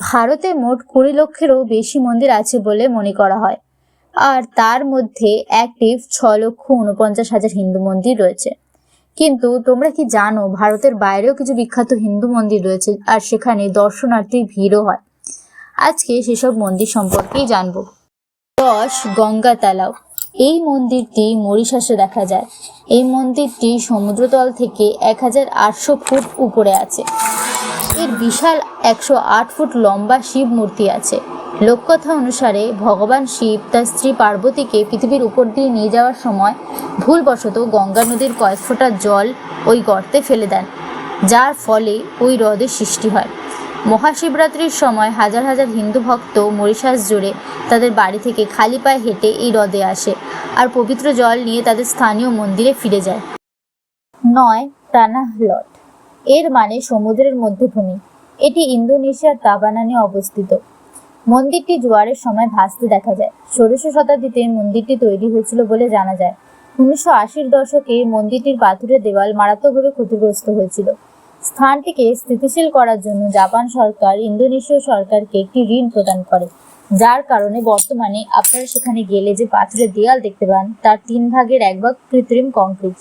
ভারতে মোট 20 লক্ষেরও বেশি মন্দির আছে বলে মনে করা হয়, আর তার মধ্যে অ্যাক্টিভ 6,49,000 হিন্দু মন্দির রয়েছে। কিন্তু তোমরা কি জানো ভারতের বাইরেও কিছু বিখ্যাত হিন্দু মন্দির রয়েছে, আর সেখানে দর্শনার্থীর ভিড়ও হয়। আজকে সেসব মন্দির সম্পর্কেই জানবো। 10 গঙ্গা তালাও। এই মন্দিরটি মরিশাসে দেখা যায়। এই মন্দিরটি সমুদ্রতল থেকে 1800 ফুট উপরে আছে। এর বিশাল 108 ফুট লম্বা শিব মূর্তি আছে। লোককথা অনুসারে ভগবান শিব তার স্ত্রী পার্বতীকে পৃথিবীর উপর দিয়ে নিয়ে যাওয়ার সময় ভুলবশত গঙ্গা নদীর কয়েক ফোঁটা জল ওই গর্তে ফেলে দেন, যার ফলে ওই হ্রদের সৃষ্টি হয়। মহাশিবরাত্রির সময় হাজার হাজার হিন্দু ভক্ত মরিশাস জুড়ে তাদের বাড়ি থেকে খালি পায়ে হেঁটে এই হ্রদে আসে আর পবিত্র জল নিয়ে তাদের স্থানীয় মন্দিরে ফিরে যায়। 9 তানাহ লট। এর মানে সমুদ্রের মধ্যভূমি। এটি ইন্দোনেশিয়ার তাবানানে অবস্থিত। মন্দিরটি জোয়ারের সময় ভাসতে দেখা যায়। 16শ শতাব্দীতে মন্দিরটি তৈরি হয়েছিল বলে জানা যায়। 1980-র দশকে মন্দিরটির পাথুরে দেওয়াল মারাত্মকভাবে ক্ষতিগ্রস্ত হয়েছিল। স্থানটিকে স্থিতিশীল করার জন্য জাপান সরকার ইন্দোনেশীয় সরকারকে একটি ঋণ প্রদান করে, যার কারণে বর্তমানে আপনারা সেখানে গেলে যে পাথুরে দেয়াল দেখতে পান তার 3 ভাগের 1 ভাগ কৃত্রিম কংক্রিট।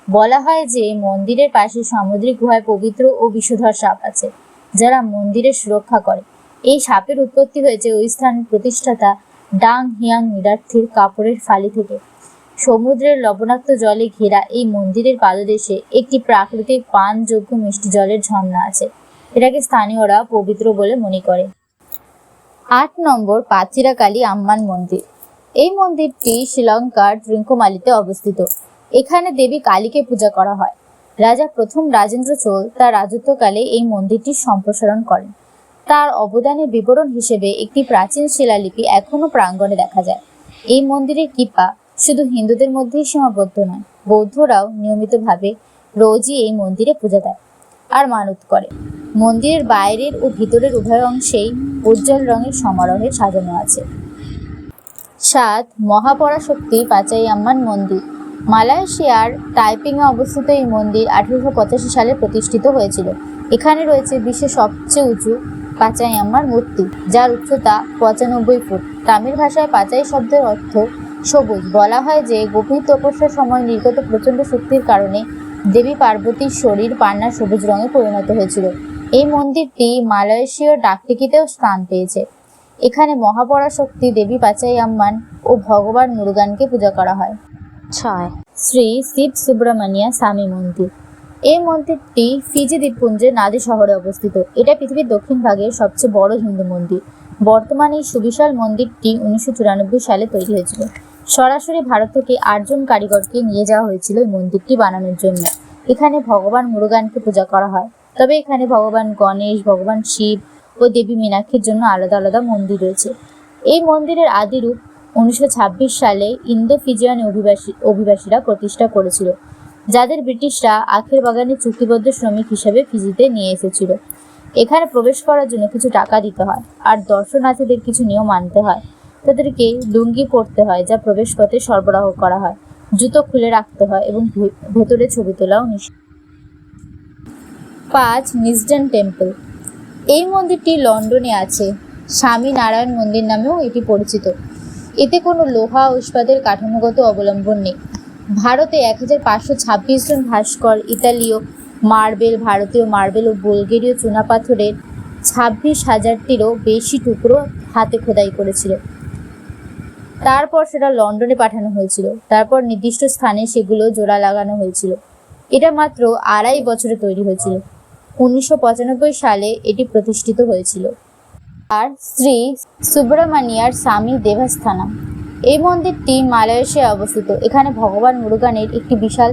বলা হয় যে মন্দিরের পাশে সামুদ্রিক গুহায় পবিত্র ও বিষধর সাপ আছে, যারা মন্দিরের সুরক্ষা করে। এই সাপের উৎপত্তি হয়েছে ওই স্থানের প্রতিষ্ঠাতা ডাং হিয়াং নিরার্থীর কাপড়ের ফালি থেকে। সমুদ্রের লবণাক্ত জলে ঘেরা এই মন্দিরের পাদদেশে একটি প্রাকৃতিক পানযোগ্য মিষ্টি জলের ঝর্ণা আছে। এটাকে স্থানীয়রা পবিত্র বলে মনে করে। 8 নম্বর পাথিরাকালী আম্মান মন্দির। এই মন্দিরটি শ্রীলঙ্কার ট্রিঙ্কোমালিতে অবস্থিত। এখানে দেবী কালীকে পূজা করা হয়। রাজা প্রথম রাজেন্দ্র চোল তার রাজত্বকালে এই মন্দিরটির সম্প্রসারণ করেন। তার অবদানের বিবরণ হিসেবে একটি প্রাচীন শিলালিপি এখনও প্রাঙ্গণে দেখা যায়। এই মন্দিরের কৃপা শুধু হিন্দুদের মধ্যেই সীমাবদ্ধ নয়, বৌদ্ধরাও নিয়মিতভাবে রোজই এই মন্দিরে পূজা দেয় আর মানত করে। মন্দিরের বাইরের ও ভিতরের উভয় অংশেই উজ্জ্বল রঙের সমারোহে সাজানো আছে। 7 মহাপরাশক্তি পাচাইয়াম্মান মন্দির। মালয়েশিয়ার তাইপিংয়ে অবস্থিত এই মন্দির 1885 সালে প্রতিষ্ঠিত হয়েছিল। এখানে রয়েছে বিশ্বের সবচেয়ে উঁচু পাচাইয়াম্মার মূর্তি, যার উচ্চতা 95 ফুট। তামিল ভাষায় পাচাই শব্দের অর্থ সবুজ। বলা হয় যে গভীর তপস্যার সময় নির্গত প্রচণ্ড শক্তির কারণে দেবী পার্বতীর শরীর পান্না সবুজ রঙে পরিণত হয়েছিল। এই মন্দিরটি মালয়েশীয় ডাকটিকিটেও স্থান পেয়েছে। এখানে মহাপরাশক্তি দেবী পাচাইয়াম্মান ও ভগবান মুরুগানকে পূজা করা হয়। 6 শ্রী শিব সুব্রমণিয়া স্বামী মন্দির। এই মন্দিরটি ফিজি দ্বীপপুঞ্জের নাদি শহরে অবস্থিত। এটা পৃথিবীর দক্ষিণ ভাগের সবচেয়ে বড় হিন্দু মন্দির। বর্তমানে এই সুবিশাল মন্দিরটি 1994 সালে তৈরি হয়েছিল। সরাসরি ভারত থেকে 8 জন কারিগরকে নিয়ে যাওয়া হয়েছিল এই মন্দিরটি বানানোর জন্য। এখানে ভগবান মুরুগানকে পূজা করা হয়, তবে এখানে ভগবান গণেশ, ভগবান শিব ও দেবী মীনাক্ষীর জন্য আলাদা আলাদা মন্দির রয়েছে। এই মন্দিরের আদি রূপ 1926 সালে ইন্দো ফিজিয়ান অভিবাসীরা প্রতিষ্ঠা করেছিল, যাদের ব্রিটিশরা আখের বাগানে চুক্তিবদ্ধ শ্রমিক হিসেবে ফিজিতে নিয়ে এসেছিল। এখানে প্রবেশ করার জন্য কিছু টাকা দিতে হয়, আর দর্শনার্থীদের কিছু নিয়ম মানতে হয়। তাদেরকে লুঙ্গি পরতে হয়, যা প্রবেশপথে সরবরাহ করা হয়। জুতো খুলে রাখতে হয় এবং ভেতরে ছবি তোলাও নিষেধ। 5 নিসডেন টেম্পল। এই মন্দিরটি লন্ডনে আছে। স্বামী নারায়ণ মন্দির নামেও এটি পরিচিত। এতে কোনো লোহা ও ইস্পাতের কাঠামোগত অবলম্বন নেই। ভারতে 1526 জন ভাস্কর ইতালীয় মার্বেল, ভারতীয় মার্বেল ও বুলগেরীয় চুনাপাথরের 26,000টিরও বেশি টুকরো হাতে খোদাই করেছিল। তারপর সেটা লন্ডনে পাঠানো হয়েছিল। তারপর নির্দিষ্ট স্থানে সেগুলো জোড়া লাগানো হয়েছিল। এটা মাত্র 2.5 বছরে তৈরি হয়েছিল। 1995 সালে এটি প্রতিষ্ঠিত হয়েছিল। আর শ্রী সুব্রমণিয়ার স্বামী দেবস্থানম। এই মন্দিরটি মালয়েশিয়ায় অবস্থিত। এখানে ভগবান মুরুগানের একটি বিশাল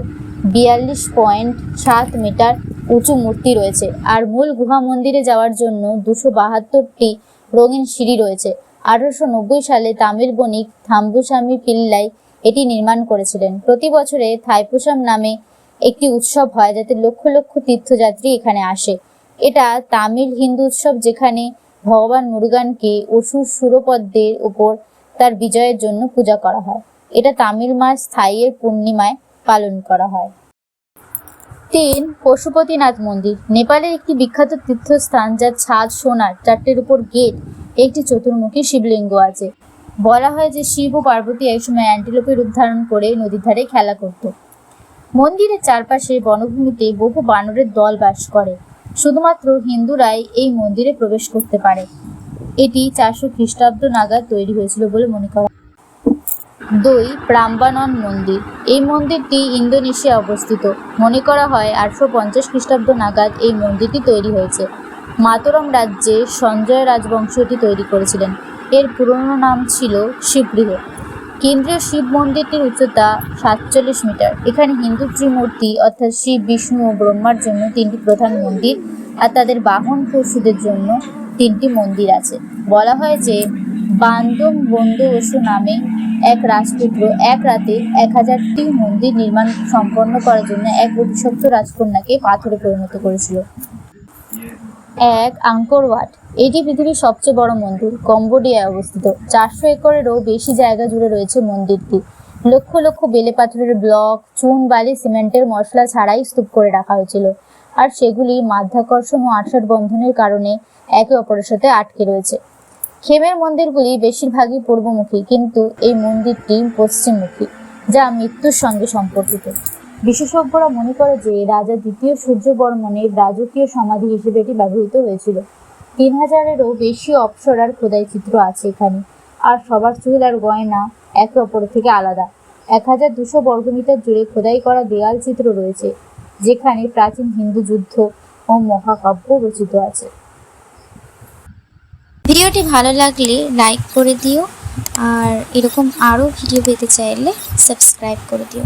42.7 মিটার উঁচু মূর্তি রয়েছে, আর মূল গুহা মন্দিরে যাওয়ার জন্য 272টি রঙিন সিঁড়ি রয়েছে। 1890 সালে তামিল বণিক থাম্বুসামি পিল্লাই এটি নির্মাণ করেছিলেন। প্রতি বছরে থাইপুসাম নামে একটি উৎসব হয়, যাতে লক্ষ লক্ষ তীর্থযাত্রী এখানে আসে। এটা তামিল হিন্দু উৎসব, যেখানে ভগবান মুরুগানকে অসুর সুরপদ্মের উপর তার বিজয়ের জন্য পূজা করা হয়। এটা তামিল মাস থাইয়ের পূর্ণিমায় পালন করা হয়। 3. পশুপতিনাথ মন্দির। নেপালের একটি বিখ্যাত তীর্থস্থান, যার ছাদ সোনার, 4টের উপর গেট, একটি চতুর্মুখী শিবলিঙ্গ আছে। বলা হয় যে শিব ও পার্বতী একসময় অ্যান্টিলোপের রূপ ধারণ করে নদীর ধারে খেলা করত। মন্দিরের চারপাশে বনভূমিতে বহু বানরের দল বাস করে। শুধুমাত্র হিন্দুরাই এই মন্দিরে প্রবেশ করতে পারে। এটি 400 খ্রিস্টাব্দ নাগাদ তৈরি হয়েছিল বলে মনে করা। 2. প্রাম্বানন মন্দির। এই মন্দিরটি ইন্দোনেশিয়া অবস্থিত। মনে করা হয় 850 খ্রিস্টাব্দ নাগাদ এই মন্দিরটি তৈরি হয়েছে। মাতরম রাজ্যে সঞ্জয় রাজবংশ এটি তৈরি করেছিলেন। এর পুরনো নাম ছিল শিবগৃহ। কেন্দ্রীয় শিব মন্দিরটির উচ্চতা 47 মিটার। এখানে হিন্দু ত্রিমূর্তি অর্থাৎ শিব, বিষ্ণু ও ব্রহ্মার জন্য 3টি প্রধান মন্দির আর তাদের বাহন পশুদের জন্য 3টি মন্দির আছে। বলা হয় যে বান্দম বন্দু বসু নামে এক রাজপুত্র এক রাতে 1000টি মন্দির নির্মাণ সম্পন্ন করার জন্য এক অভিশপ্ত রাজকন্যাকে পাথরে পরিণত করেছিল। 1. Anchor watt. এটি পৃথিবীর সবচেয়ে বড় মন্দির, কম্বোডিয়ায় অবস্থিত। 400 একরেরও বেশি জায়গা জুড়ে রয়েছে মন্দিরটি। লক্ষ লক্ষ বেলে পাথরের ব্লক, চুন, বালি, সিমেন্টের মশলা ছাড়াই স্তূপ করে রাখা হয়েছিল, আর সেগুলি মাধ্যাকর্ষণ ও আষাঢ় বন্ধনের কারণে একে অপরের সাথে আটকে রয়েছে। খেমের মন্দিরগুলি বেশিরভাগই পূর্বমুখী, কিন্তু এই মন্দিরটি পশ্চিমমুখী, যা মৃত্যুর সঙ্গে সম্পর্কিত। বিশেষজ্ঞরা মনে করে যে রাজা দ্বিতীয় সূর্য বর্মনের রাজকীয় সমাধি হিসেবে এটি ব্যবহৃত হয়েছিল। 3000-এরও বেশি অপ্সরার খোদাই চিত্র আছে এখানে, আর সবার চুল আর গয়না একে অপরের থেকে আলাদা। 1200 বর্গমিটার জুড়ে খোদাই করা দেয়াল চিত্র রয়েছে, যেখানে প্রাচীন হিন্দু যুদ্ধ ও মহাকাব্য রচিত আছে। ভিডিওটি ভালো লাগলে লাইক করে দিও, আর এরকম আরও ভিডিও পেতে চাইলে সাবস্ক্রাইব করে দিও।